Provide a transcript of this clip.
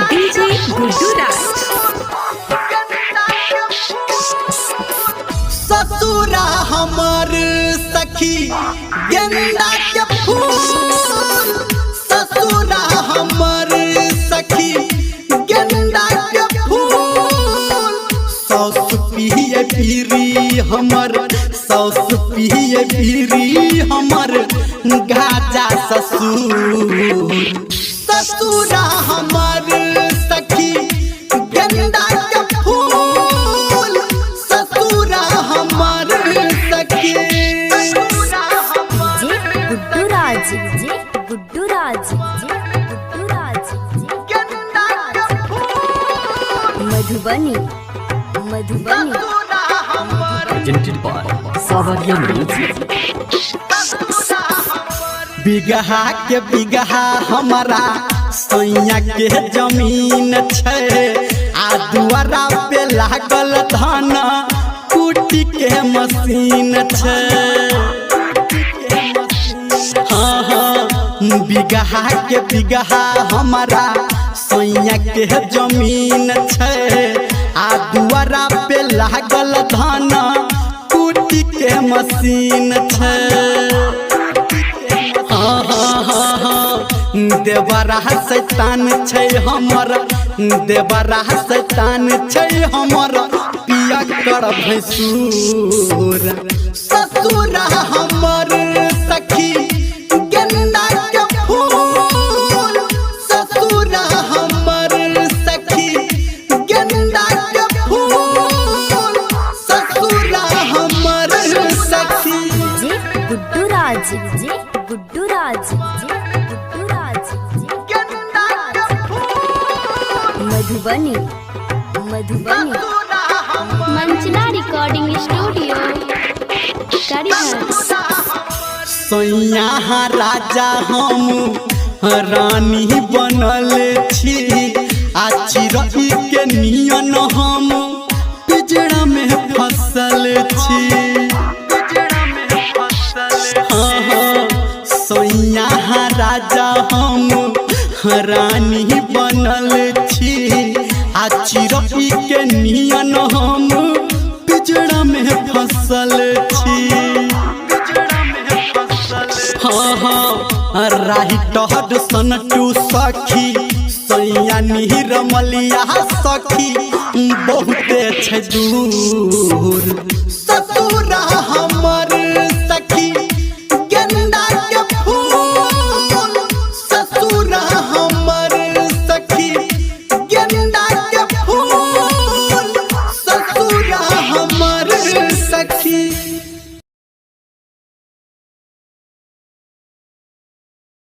DJ Guddu राज। ससुरा हमर सखी गेंदा के फूल, ससुरा हमर सखी गेंदा के फूल। सौस पिए पीरी हमर, सौस पिए पीरी हमर गाजा ससुर। ससुरा हमर सखी गेंदा के फूल, ससुरा हमर सखी। गुड्डू राज, गुड्डू राज, गुड्डू राज, गेंदा के फूल, Madhubani, Madhubani. presented by Savaria Music. बिगहा के बिगहा हमारा सैया के जमीन छे, आ दुआरा पे लागल धान कुटी के मशीन छे। हाँ हाँ बिगहा के बिगहा हमारा सैया के जमीन छे, आ दुआरा पे लागल धान कुटी के मशीन छे। देवरा शैतान छै हमर, देवरा शैतान छै हमर पिया कर भैंसुर। ससुरा हमर सखी गेंदा के फूल, ससुरा हमर सखी गेंदा के फूल, ससुरा हमर सखी। गुड्डू राज, गुड्डू राज, गुड्डू राज, गेंदा के फूल, मधुबनी, मधुबनी। मंचला रिकॉर्डिंग स्टूडियो करीब। सैया राजा हम रानी बनल छी, आ चिरई के नियन हम पिजड़ा में फसल छी। हाँ हाँ सैया राजा हम रानी बनल छी, आ चिरई के नियन हम पिजड़ा में फसल छी। हाँ हाँ राही टहड सन टू सखी सैया निरमलिया सखी बहुते छै दूर।